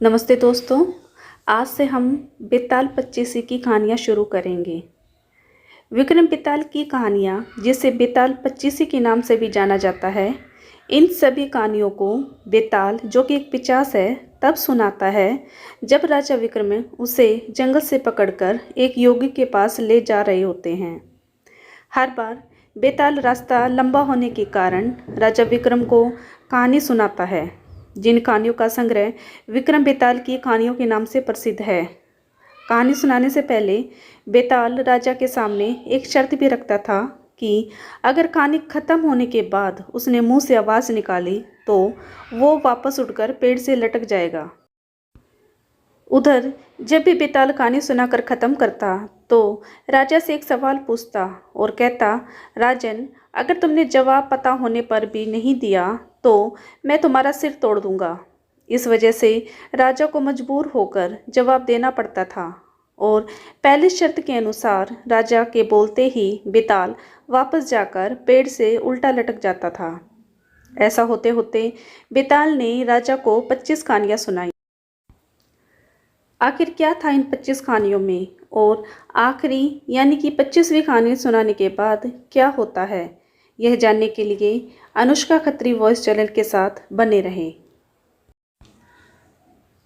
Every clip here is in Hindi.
नमस्ते दोस्तों। आज से हम बेताल पच्चीसी की कहानियाँ शुरू करेंगे। विक्रम बेताल की कहानियाँ, जिसे बेताल पच्चीसी के नाम से भी जाना जाता है, इन सभी कहानियों को बेताल, जो कि एक पिशाच है, तब सुनाता है जब राजा विक्रम उसे जंगल से पकड़कर एक योगी के पास ले जा रहे होते हैं। हर बार बेताल रास्ता लंबा होने के कारण राजा विक्रम को कहानी सुनाता है, जिन कहानियों का संग्रह विक्रम बेताल की कहानियों के नाम से प्रसिद्ध है। कहानी सुनाने से पहले बेताल राजा के सामने एक शर्त भी रखता था कि अगर कहानी खत्म होने के बाद उसने मुंह से आवाज़ निकाली तो वो वापस उठकर पेड़ से लटक जाएगा। उधर जब भी बेताल कहानी सुनाकर ख़त्म करता तो राजा से एक सवाल पूछता और कहता, राजन, अगर तुमने जवाब पता होने पर भी नहीं दिया तो मैं तुम्हारा सिर तोड़ दूंगा। इस वजह से राजा को मजबूर होकर जवाब देना पड़ता था और पहली शर्त के अनुसार राजा के बोलते ही बेताल वापस जाकर पेड़ से उल्टा लटक जाता था। ऐसा होते होते बेताल ने राजा को 25 कहानियाँ सुनाई। आखिर क्या था इन 25 कहानियों में और आखिरी यानी कि 25वीं कहानी सुनाने के बाद क्या होता है, यह जानने के लिए अनुष्का खत्री वॉइस चैनल के साथ बने रहें।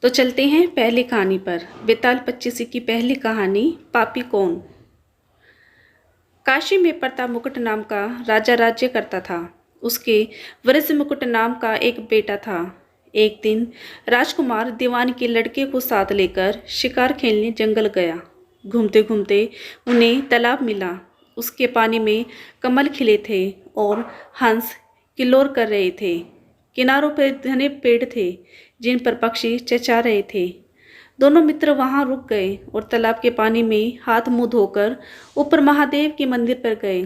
तो चलते हैं पहली कहानी पर। बेताल पच्चीसी की पहली कहानी, पापी कौन। काशी में प्रताप मुकुट नाम का राजा राज्य करता था। उसके वृष मुकुट नाम का एक बेटा था। एक दिन राजकुमार दीवान के लड़के को साथ लेकर शिकार खेलने जंगल गया। घूमते घूमते उन्हें तालाब मिला। उसके पानी में कमल खिले थे और हंस किलोर कर रहे थे। किनारों पर घने पेड़ थे जिन पर पक्षी चहचहा रहे थे। दोनों मित्र वहां रुक गए और तालाब के पानी में हाथ मुंह धोकर ऊपर महादेव के मंदिर पर गए।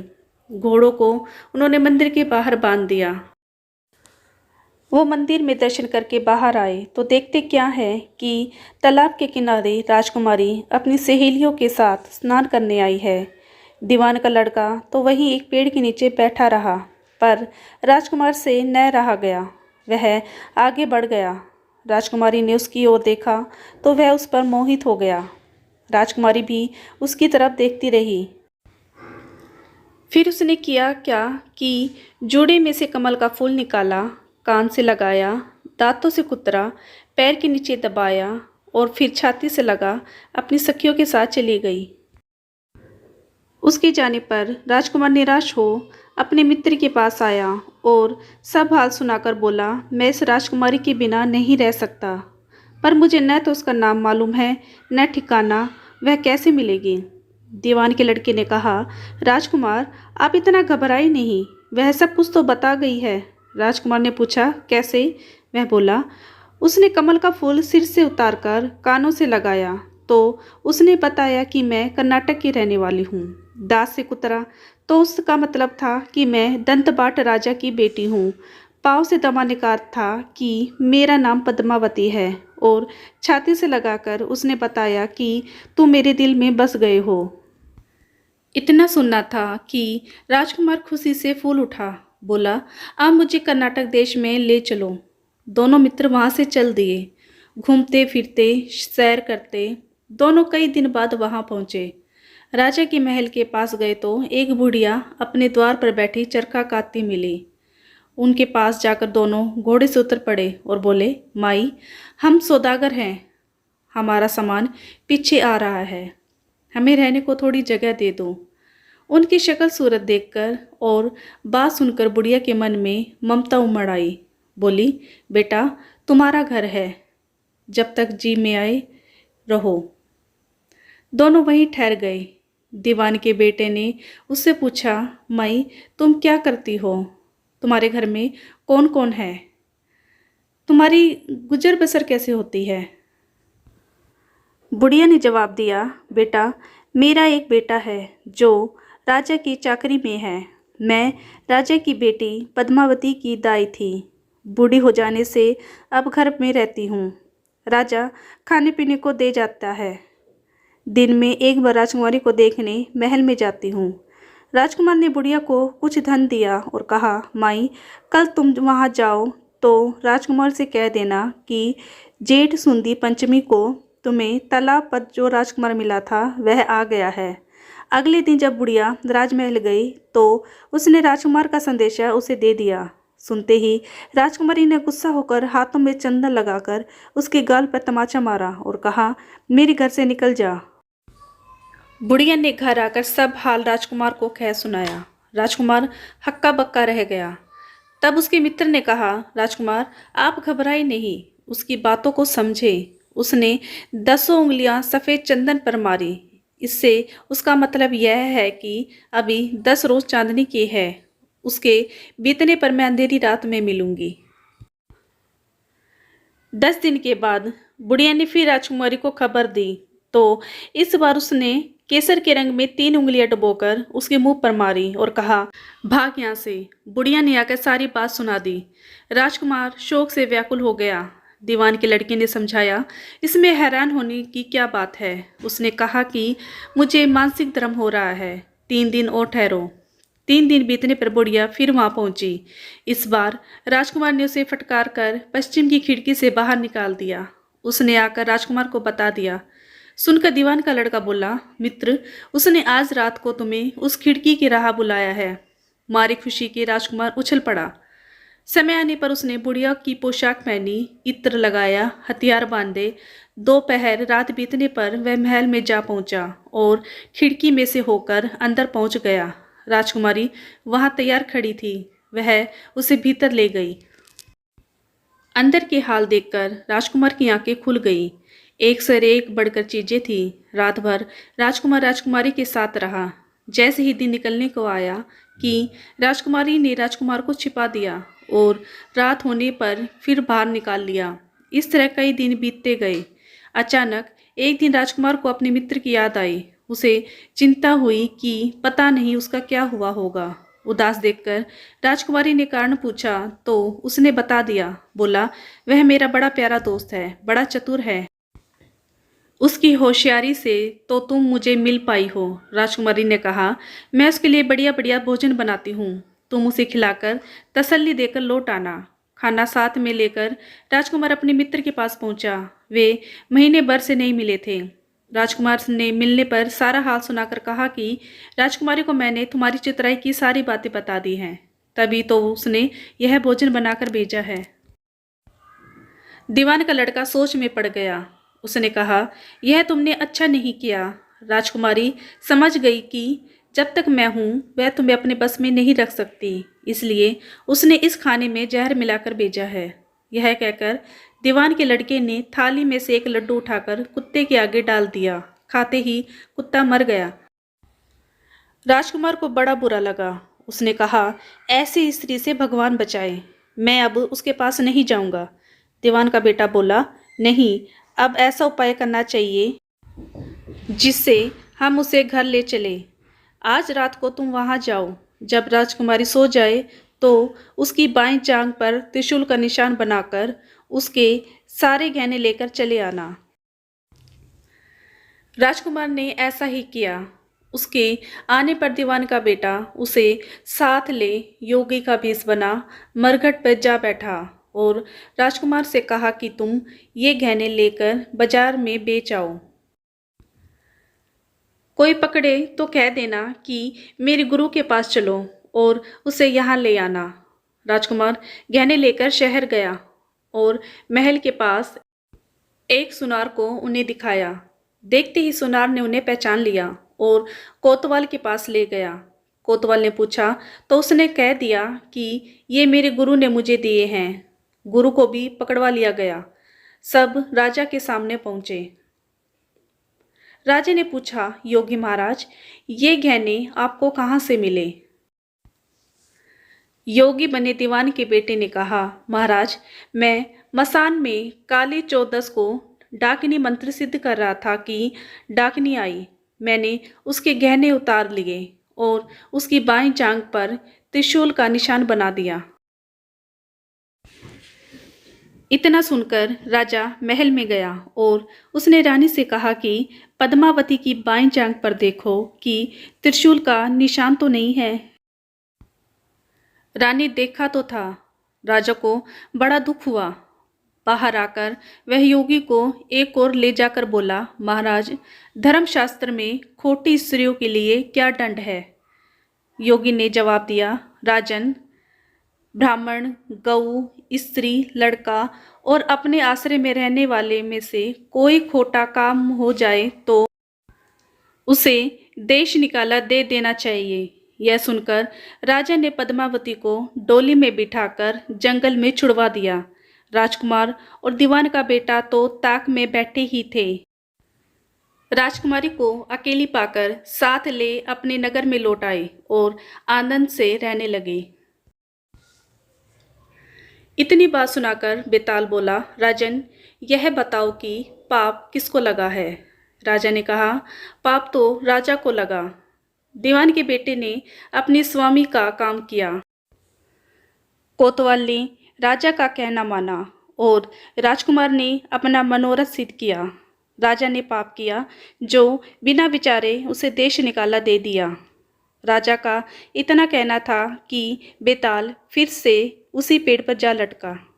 घोड़ों को उन्होंने मंदिर के बाहर बांध दिया। वो मंदिर में दर्शन करके बाहर आए तो देखते क्या है कि तालाब के किनारे राजकुमारी अपनी सहेलियों के साथ स्नान करने आई है। दीवान का लड़का तो वहीं एक पेड़ के नीचे बैठा रहा, पर राजकुमार से न रहा गया। वह आगे बढ़ गया। राजकुमारी ने उसकी ओर देखा तो वह उस पर मोहित हो गया। राजकुमारी भी उसकी तरफ देखती रही। फिर उसने किया क्या कि जूड़े में से कमल का फूल निकाला, कान से लगाया, दांतों से कुतरा, पैर के नीचे दबाया और फिर छाती से लगा अपनी सखियों के साथ चली गई। उसके जाने पर राजकुमार निराश हो अपने मित्र के पास आया और सब हाल सुनाकर बोला, मैं इस राजकुमारी के बिना नहीं रह सकता, पर मुझे न तो उसका नाम मालूम है न ठिकाना, वह कैसे मिलेगी। दीवान के लड़के ने कहा, राजकुमार, आप इतना घबराए नहीं, वह सब कुछ तो बता गई है। राजकुमार ने पूछा, कैसे। वह बोला, उसने कमल का फूल सिर से उतारकर कानों से लगाया तो उसने बताया कि मैं कर्नाटक की रहने वाली हूँ। दांत से कुतरा तो उसका मतलब था कि मैं दंतबाट राजा की बेटी हूँ। पाँव से दबाने का अर्थ था कि मेरा नाम पद्मावती है और छाती से लगाकर उसने बताया कि तुम मेरे दिल में बस गए हो। इतना सुनना था कि राजकुमार खुशी से फूल उठा। बोला, अब मुझे कर्नाटक देश में ले चलो। दोनों मित्र वहाँ से चल दिए। घूमते फिरते सैर करते दोनों कई दिन बाद वहाँ पहुँचे। राजा के महल के पास गए तो एक बुढ़िया अपने द्वार पर बैठी चरखा काटती मिली। उनके पास जाकर दोनों घोड़े से उतर पड़े और बोले, माई, हम सौदागर हैं, हमारा सामान पीछे आ रहा है, हमें रहने को थोड़ी जगह दे दो। उनकी शक्ल सूरत देखकर और बात सुनकर बुढ़िया के मन में ममता उमड़ आई। बोली, बेटा, तुम्हारा घर है, जब तक जी में आए रहो। दोनों वहीं ठहर गए। दीवान के बेटे ने उससे पूछा, माई, तुम क्या करती हो, तुम्हारे घर में कौन कौन है, तुम्हारी गुजर बसर कैसे होती है। बुढ़िया ने जवाब दिया, बेटा, मेरा एक बेटा है जो राजा की चाकरी में है। मैं राजा की बेटी पद्मावती की दाई थी। बूढ़ी हो जाने से अब घर में रहती हूँ। राजा खाने पीने को दे जाता है। दिन में एक बार राजकुमारी को देखने महल में जाती हूँ। राजकुमार ने बुढ़िया को कुछ धन दिया और कहा, माई, कल तुम वहाँ जाओ तो राजकुमार से कह देना कि जेठ सुंदी पंचमी को तुम्हें तालाब पर जो राजकुमार मिला था वह आ गया है। अगले दिन जब बुढ़िया राजमहल गई तो उसने राजकुमार का संदेशा उसे दे दिया। सुनते ही राजकुमारी ने गुस्सा होकर हाथों में चंदन लगाकर उसके गाल पर तमाचा मारा और कहा, मेरे घर से निकल जा। बुढ़िया ने घर आकर सब हाल राजकुमार को कह सुनाया। राजकुमार हक्का बक्का रह गया। तब उसके मित्र ने कहा, राजकुमार आप घबराए नहीं, उसकी बातों को समझे। उसने 10 उंगलियां सफ़ेद चंदन पर मारी। इससे उसका मतलब यह है कि अभी 10 रोज चांदनी की है। उसके बीतने पर मैं अंधेरी रात में मिलूंगी। 10 दिन के बाद बुढ़िया ने फिर राजकुमारी को खबर दी तो इस बार उसने केसर के रंग में 3 उंगलियां डुबोकर उसके मुंह पर मारी और कहा, भाग यहाँ से। बुढ़िया ने आकर सारी बात सुना दी। राजकुमार शोक से व्याकुल हो गया। दीवान के लड़के ने समझाया, इसमें हैरान होने की क्या बात है। उसने कहा कि मुझे मानसिक धर्म हो रहा है, 3 दिन और ठहरो। 3 दिन बीतने पर बुढ़िया फिर वहां पहुंची। इस बार राजकुमार ने उसे फटकार कर पश्चिम की खिड़की से बाहर निकाल दिया। उसने आकर राजकुमार को बता दिया। सुनकर दीवान का लड़का बोला, मित्र, उसने आज रात को तुम्हें उस खिड़की की राह बुलाया है। मारी खुशी के राजकुमार उछल पड़ा। समय आने पर उसने बुढ़िया की पोशाक पहनी, इत्र लगाया, हथियार बांधे। दोपहर रात बीतने पर वह महल में जा पहुंचा और खिड़की में से होकर अंदर पहुंच गया। राजकुमारी वहां तैयार खड़ी थी। वह उसे भीतर ले गई। अंदर के हाल देखकर राजकुमार की आंखें खुल गई। एक से एक बढ़कर चीजें थी। रात भर राजकुमार राजकुमारी के साथ रहा। जैसे ही दिन निकलने को आया कि राजकुमारी ने राजकुमार को छिपा दिया और रात होने पर फिर बाहर निकाल लिया। इस तरह कई दिन बीतते गए। अचानक एक दिन राजकुमार को अपने मित्र की याद आई। उसे चिंता हुई कि पता नहीं उसका क्या हुआ होगा। उदास देखकर राजकुमारी ने कारण पूछा तो उसने बता दिया। बोला, वह मेरा बड़ा प्यारा दोस्त है, बड़ा चतुर है। उसकी होशियारी से तो तुम मुझे मिल पाई हो। राजकुमारी ने कहा, मैं उसके लिए बढ़िया बढ़िया भोजन बनाती हूँ। तुम उसे खिलाकर तसल्ली देकर लौट आना। खाना साथ में लेकर राजकुमार अपने मित्र के पास पहुंचा। वे महीने भर से नहीं मिले थे। राजकुमार ने मिलने पर सारा हाल सुनाकर कहा कि राजकुमारी को मैंने तुम्हारी चितराई की सारी बातें बता दी हैं, तभी तो उसने यह भोजन बनाकर भेजा है। दीवान का लड़का सोच में पड़ गया। उसने कहा, यह तुमने अच्छा नहीं किया। राजकुमारी समझ गई कि जब तक मैं हूं वह तुम्हें अपने बस में नहीं रख सकती, इसलिए उसने इस खाने में जहर मिलाकर भेजा है। यह कहकर दीवान के लड़के ने थाली में से एक लड्डू उठाकर कुत्ते के आगे डाल दिया। खाते ही कुत्ता मर गया। राजकुमार को बड़ा बुरा लगा। उसने कहा, ऐसी स्त्री से भगवान बचाए, मैं अब उसके पास नहीं जाऊंगा। दीवान का बेटा बोला, नहीं, अब ऐसा उपाय करना चाहिए जिससे हम उसे घर ले चले। आज रात को तुम वहां जाओ। जब राजकुमारी सो जाए तो उसकी बाईं जांघ पर त्रिशूल का निशान बनाकर उसके सारे गहने लेकर चले आना। राजकुमार ने ऐसा ही किया। उसके आने पर दीवान का बेटा उसे साथ ले योगी का भेष बना मरघट पर जा बैठा और राजकुमार से कहा कि तुम ये गहने लेकर बाजार में बेच आओ। कोई पकड़े तो कह देना कि मेरे गुरु के पास चलो और उसे यहाँ ले आना। राजकुमार गहने लेकर शहर गया और महल के पास एक सुनार को उन्हें दिखाया। देखते ही सुनार ने उन्हें पहचान लिया और कोतवाल के पास ले गया। कोतवाल ने पूछा तो उसने कह दिया कि ये मेरे गुरु ने मुझे दिए हैं। गुरु को भी पकड़वा लिया गया। सब राजा के सामने पहुंचे। राजा ने पूछा, योगी महाराज, ये गहने आपको कहाँ से मिले? योगी बने दीवान के बेटे ने कहा, महाराज, मैं मसान में काली चौदस को डाकिनी मंत्र सिद्ध कर रहा था कि डाकिनी आई। मैंने उसके गहने उतार लिए और उसकी बाईं जांघ पर त्रिशूल का निशान बना दिया। इतना सुनकर राजा महल में गया और उसने रानी से कहा कि पद्मावती की बाईं जांघ पर देखो कि त्रिशूल का निशान तो नहीं है। रानी देखा तो था। राजा को बड़ा दुख हुआ। बाहर आकर वह योगी को एक ओर ले जाकर बोला, महाराज, धर्मशास्त्र में खोटी स्त्रियों के लिए क्या दंड है? योगी ने जवाब दिया, राजन, ब्राह्मण, गऊ, स्त्री, लड़का और अपने आश्रय में रहने वाले में से कोई खोटा काम हो जाए तो उसे देश निकाला दे देना चाहिए। यह सुनकर राजा ने पद्मावती को डोली में बिठाकर जंगल में छुड़वा दिया। राजकुमार और दीवान का बेटा तो ताक में बैठे ही थे। राजकुमारी को अकेली पाकर साथ ले अपने नगर में लौट आए और आनंद से रहने लगे। इतनी बात सुनाकर बेताल बोला, राजन, यह बताओ कि पाप किसको लगा है? राजा ने कहा, पाप तो राजा को लगा। दीवान के बेटे ने अपने स्वामी का काम किया। कोतवाल ने राजा का कहना माना और राजकुमार ने अपना मनोरथ सिद्ध किया। राजा ने पाप किया जो बिना विचारे उसे देश निकाला दे दिया। राजा का इतना कहना था कि बेताल फिर से उसी पेड़ पर जा लटका।